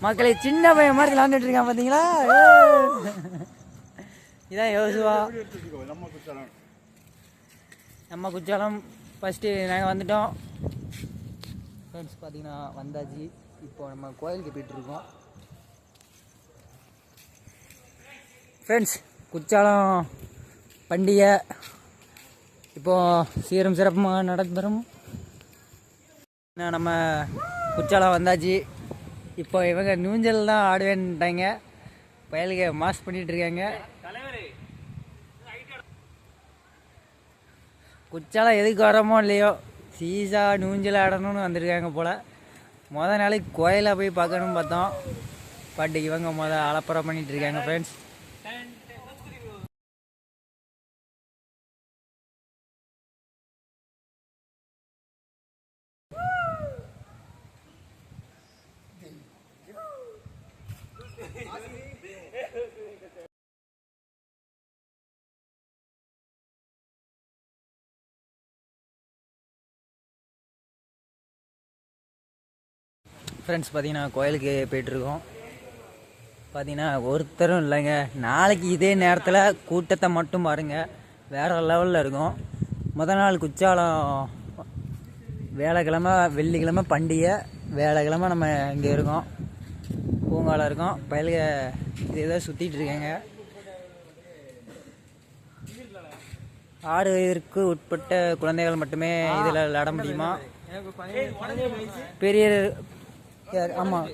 மக்களை சின்ன பையன் மாதிரி விளாண்டுட்டு இருக்கான் பார்த்தீங்களா? இதான் யோசுவா. நம்ம குற்றாலம் ஃபஸ்ட்டு நாங்கள் வந்துட்டோம் ஃப்ரெண்ட்ஸ். பார்த்தீங்கன்னா வந்தாச்சு. இப்போ நம்ம கோயிலுக்கு போயிட்டுருக்கோம் ஃப்ரெண்ட்ஸ். குற்றாலம் பண்டிகை இப்போது சீரும் சிறப்புமாக நடந்துடும். நம்ம குற்றாலம் வந்தாச்சு. இப்போ இவங்க நூஞ்சல் தான் ஆடுவேன்ட்டாங்க. பயலுக்கு மாஸ் பண்ணிகிட்டு இருக்காங்க. குற்றாலம் எதுக்கு வரோமோ இல்லையோ சீசா நூஞ்சல் ஆடணும்னு வந்திருக்காங்க போல். மொதல் நாளைக்கு கோயிலை போய் பார்க்கணும்னு பார்த்தோம். பட் இவங்க அலப்பறை பண்ணிகிட்டு இருக்காங்க ஃப்ரெண்ட்ஸ். ஃப்ரெண்ட்ஸ் பார்த்தீங்கன்னா கோயிலுக்கு போயிட்டுருக்கோம். பார்த்தீங்கன்னா ஒருத்தரும் இல்லைங்க. நாளைக்கு இதே நேரத்தில் கூட்டத்தை மட்டும் பாருங்கள், வேறு லெவலில் இருக்கும். முதல் நாள் குற்றாலம் வேலைக்கிழமை வெள்ளிக்கிழமை பண்டிகை. வேலைக்கிழமை நம்ம இங்கே இருக்கோம், பூங்காவில் இருக்கோம். பயலுக இது ஏதோ சுற்றிட்டு இருக்காங்க. 6 வயதிற்கு உட்பட்ட குழந்தைகள் மட்டுமே இதில் விளாட முடியுமா? பெரிய ஆமாம்,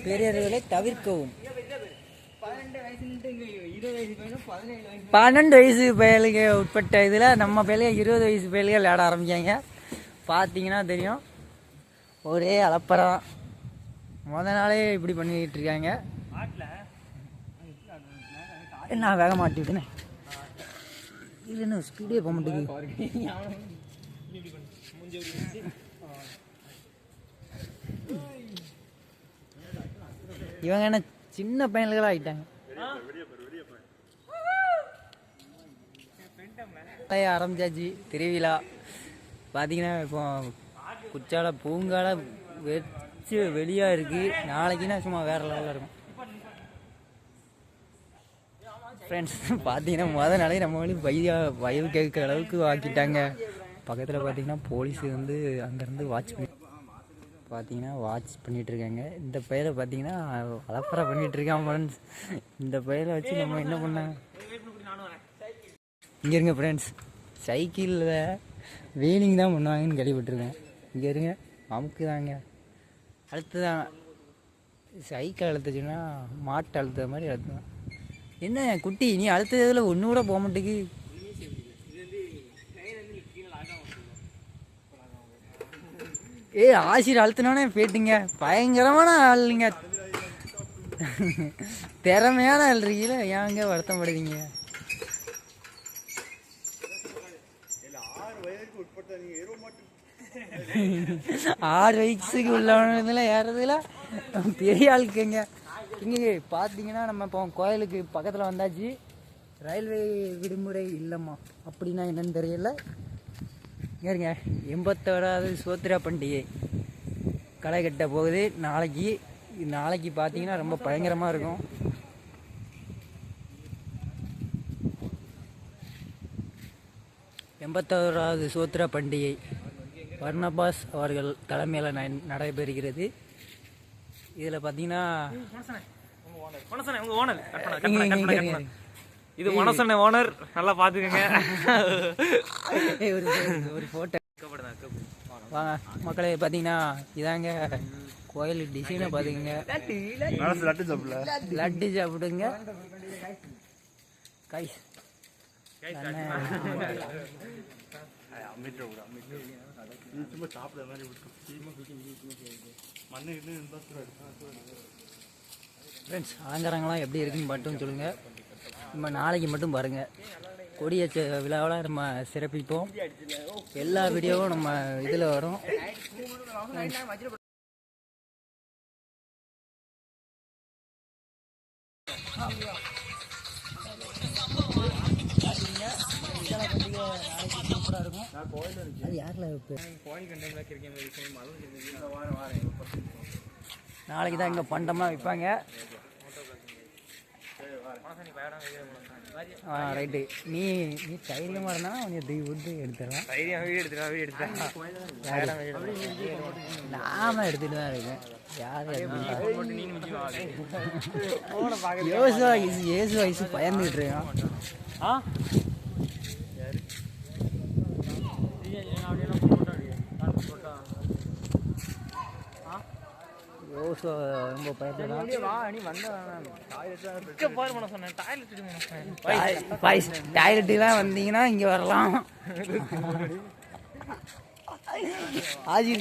பெரியவர்களை தவிர்க்கவும். 12 வயசு பயலுக்கு உட்பட்ட இதில் நம்ம பயலுக 20 வயசு பயலுக விளையாட ஆரம்பிக்காங்க. பார்த்தீங்கன்னா தெரியும், ஒரே அலப்பறம். முதல் நாளே இப்படி பண்ணிக்கிட்டு இருக்காங்க. நான் வேக மாட்டிவிட்டேனே, இது என்ன ஸ்பீடே போக மாட்டேங்குது. இவங்க என்ன சின்ன பையன்களா ஆயிட்டாங்க. ஆரம்பிச்சாச்சு திருவிழா. பார்த்தீங்கன்னா இப்போ குற்றால பூங்கால வச்சு வெளியாக இருக்குது. நாளைக்குன்னா சும்மா வேறு லெவலில் இருக்கும் ஃப்ரெண்ட்ஸ். பார்த்தீங்கன்னா முதல் நாளே நம்ம வந்து வயல் கேட்குற அளவுக்கு ஆக்கிட்டாங்க. பக்கத்தில் பார்த்தீங்கன்னா போலீஸ் வந்து அங்கேருந்து வாட்ச் பண்ணிகிட்ருக்காங்க. இந்த பையலை பார்த்தீங்கன்னா அலப்பறை பண்ணிகிட்ருக்கான் ஃப்ரெண்ட்ஸ். இந்த பையலை வச்சு நம்ம என்ன பண்ணாங்க இங்கே இருங்க ஃப்ரெண்ட்ஸ். சைக்கிளில் வீலிங் தான் பண்ணுவாங்கன்னு கேள்விப்பட்டிருக்கேன். இங்கே இருங்க, அமுக்குதாங்க. அடுத்துதான் சைக்கிள் அழுத்துச்சுன்னா மாட்டை அழுத்துற மாதிரி அழுத்துவேன். என்ன குட்டி நீ அழுத்ததில் ஒன்று கூட போக மாட்டேங்குது. ஆசிரியர் அழுத்தினோடனே போயிட்டீங்க. பயங்கரமான ஆளுங்க, திறமையான ஆள் இருக்கீங்கள. ஏங்க வருத்தப்படுவீங்க? 6 வயசுக்கு உள்ளவனதுல ஏறதுல பெரிய ஆளுக்குங்க. இங்கே பார்த்தீங்கன்னா நம்ம இப்போ கோயிலுக்கு பக்கத்தில் வந்தாச்சு. ரயில்வே விடுமுறை இல்லைம்மா அப்படின்னா என்னன்னு தெரியல. ஏறுங்க, 81வது சுதந்திர பண்டிகை களை கட்ட போகுது நாளைக்கு பார்த்தீங்கன்னா ரொம்ப பயங்கரமாக இருக்கும். எண்பத்தோராவது சுதந்திர பண்டிகை பர்னபாஸ் அவர்கள் தலைமையில் நடைபெறுகிறது. இதில் பார்த்தீங்கன்னா இது மனசன ஓனர், நல்லா பார்த்துக்கங்க. ஒரு ஃபோட்டோ வாங்க மக்களே. பார்த்தீங்கன்னா இதாங்க கோயில் டிசைனை பார்த்துக்கங்க. லட்டு சாப்பிடுங்க கை. ஃப்ரெண்ட்ஸ் அலங்காரங்களாம் எப்படி இருக்குன்னு மட்டும் சொல்லுங்கள். நம்ம நாளைக்கு மட்டும் பாருங்கள். கொடியேற்ற விழாவில் நம்ம சிறப்பிப்போம். எல்லா வீடியோவும் நம்ம இதில் வரும். அது யாரில் நாளைக்கு தான் இங்கே பண்டமாக விற்பாங்க. ரைட்டு. நீ தைரியமாக இருந்தாலும் கொஞ்சம் தூக்கி விட்டு எடுத்துடலாம். நாம எடுத்துகிட்டு தான் இருக்கேன். யார் ஏசு வயசு பயந்துகிட்டு இருக்கான். யோசோ ரொம்ப பயப்படலாம். டாய்லெட்டுலாம் வந்தீங்கன்னா இங்கே வரலாம். ஆஜி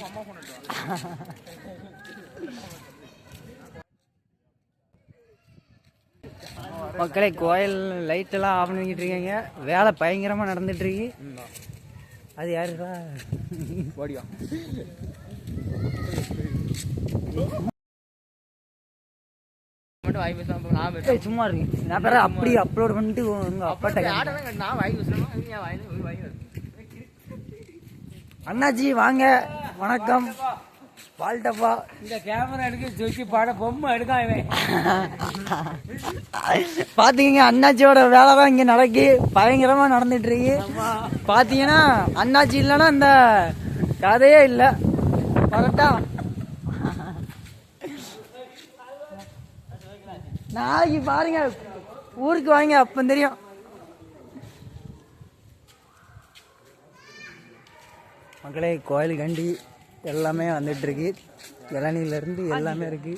மக்களே, கோயில் லைட்டெல்லாம் ஆஃப் பண்ணிக்கிட்டு இருக்கீங்க. வேலை பயங்கரமாக நடந்துட்டு இருக்கு. அது யாருக்கா ஓடியா சும்மா இருக்கு. நான் பேர அப்படி அப்லோட் பண்ணிட்டு உங்க அப்பாட்ட அண்ணாச்சி வாங்க, வணக்கம். பால்டப்பா இந்த கேமரா எடுக்க சொல்லி பாட பொம்மை எடுக்காம பாத்தீங்க. அண்ணாச்சியோட வேலை தான் இங்க நடக்கு. பயங்கரமா நடந்துட்டு இருக்கு. பாத்தீங்கன்னா அண்ணாச்சி இல்லைன்னா இந்த கதையே இல்லை. கரெக்டா நாளைக்கு பாருங்க, ஊருக்கு வாங்க, அப்ப தெரியும். மக்களே, கோயில் கண்டி எல்லாமே வந்துட்டு இருக்கு. இளநீல இருந்து எல்லாமே இருக்கு.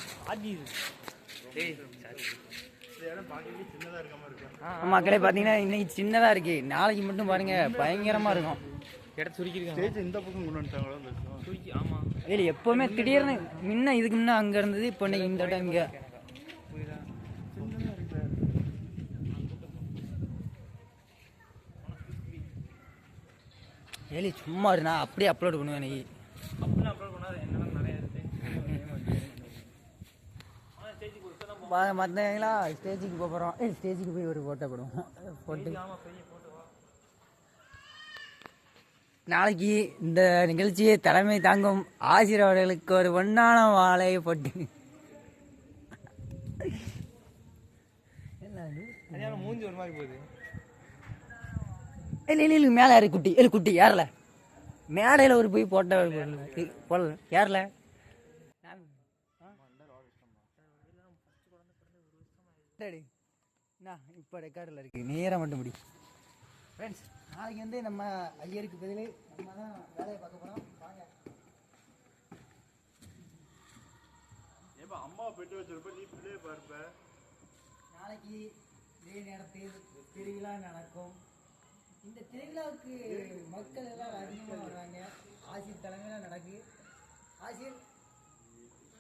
மக்களே பாத்தீங்கன்னா இன்னைக்கு சின்னதா இருக்கு. நாளைக்கு மட்டும் பாருங்க பயங்கரமா இருக்கும். எப்பவுமே திடீர்னு முன்ன இதுக்கு முன்ன அங்க இருந்தது. இப்போ இந்த டைம் இங்க ஏலி சும்மா இரு. நான் அப்படியே அப்லோட் பண்ணுவேன். இன்னைக்கு மற்றவங்களா ஸ்டேஜுக்கு போகிறோம். ஸ்டேஜுக்கு போய் ஒரு ஃபோட்டோ போடுவோம். போட்டு நாளைக்கு இந்த நிகழ்ச்சியை தலைமை தாங்கும் ஆசிரியர்களுக்கு ஒரு பொன்னான வாழையை போட்டு மூஞ்சி ஒரு மாதிரி போகுது. இல்லை மேலே யாரு குட்டி? குட்டி யாரில் மேடையில் ஒரு போய் போட்டோ போடல. யாரில் இப்போ ரெக்கார்டில் இருக்கு. நேராக மட்டும் முடி. ஃப்ரெண்ட்ஸ், நாளைக்கு வந்து நம்ம ஐயருக்கு பதில் நம்ம தான் வேலையை பார்க்க போகிறோம். வாங்க. அம்மா பெட்டு வச்சிருப்ப நீ பிள்ளைய பார்ப்ப. நாளைக்கு இதே நேரத்தில் திருவிழா நடக்கும். இந்த திருவிழாவுக்கு மக்கள் எல்லாம் அதிகமாக வர்றாங்க. ஆசிரியர் தலைமையில நடக்கு. ஆசிரியர்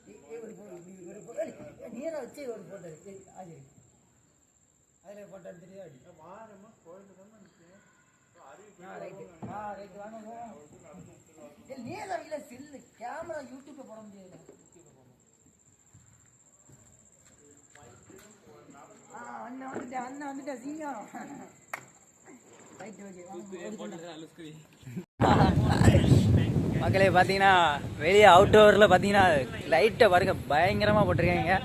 நீரை வச்சு ஒரு போட்டோ இருக்கு. ஆசிரியர் அதில் போட்டோ எடுத்துட்டு ரைட்டு வாங்க போவோம். நேரம் இல்லை, செல்லு கேமரா யூடியூப்ல போட முடியாது. அண்ணன் வந்துட்டா சீக்கிரம். மக்களே பார்த்தீங்கன்னா வெளியே அவுட்டோரில் பார்த்தீங்கன்னா லைட்டை பாருங்க பயங்கரமாக போட்டிருக்காங்க.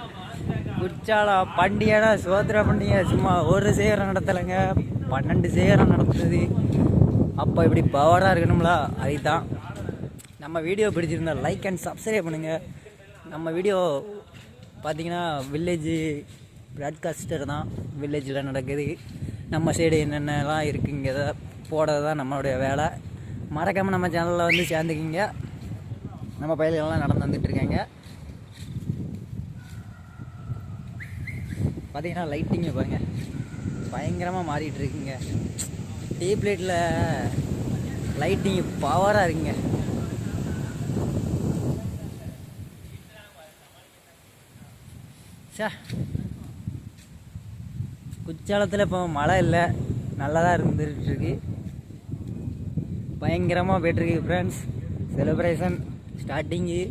குற்றாலம் பண்டிகைனா சுதந்திர பண்டிகை சும்மா ஒரு சேகரம் நடத்தலைங்க, 12 சேகரம் நடத்துது. அப்போ இப்படி பவராக இருக்கணும்ல, அதுதான். நம்ம வீடியோ பிடிச்சிருந்தா லைக் அண்ட் சப்ஸ்கிரைப் பண்ணுங்கள். நம்ம வீடியோ பார்த்தீங்கன்னா வில்லேஜ் ப்ராட்காஸ்டர் தான். வில்லேஜில் நடக்குது. நம்ம சைடு என்னென்னலாம் இருக்குங்க போடுறது தான் நம்மளுடைய வேலை. மறக்காமல் நம்ம சேனலில் வந்து சேர்ந்துக்கிங்க. நம்ம பயிர்கள்லாம் நடந்து வந்துட்டுருக்காங்க. பார்த்தீங்கன்னா லைட்டிங்க பாருங்கள் பயங்கரமாக மாறிட்டு இருக்குங்க. டீப் லைட்டில் லைட்டிங் பவராக இருக்குங்க. சே, குற்றாலத்தில் இப்போ மழை இல்லை, நல்லா தான் இருந்துகிட்ருக்கு. பயங்கரமாக போய்ட்டுருக்கு ஃப்ரெண்ட்ஸ். Celebration starting.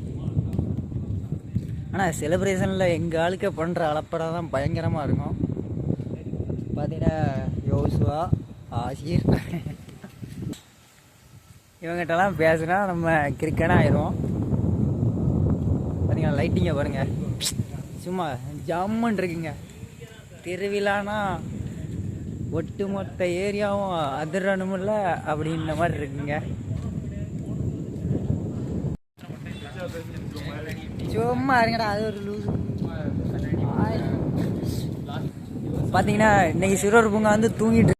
ஆனால் செலிப்ரேஷனில் எங்கள் ஆளுக்க பண்ணுற அளப்படம் தான் பயங்கரமாக இருக்கும். பார்த்தீங்கன்னா யோசுவா, ஆசிர் இவங்ககிட்டலாம் பேசுனா நம்ம கிரிக்கெட்டாக ஆயிடுவோம். பார்த்தீங்கன்னா பார்த்தீங்கன்னா லைட்டிங்கை பாருங்க, சும்மா ஜம்மன் இருக்குங்க. திருவிழானா ஒட்டுமொத்த ஏரியாவும் அதிரணுமில்ல அப்படின்ற மாதிரி இருக்குங்க. சும்மா இருங்கடா, அது ஒரு லூஸ். பார்த்தீங்கன்னா இன்னைக்கு சிறுவர் பூங்கா வந்து தூங்கிட்டு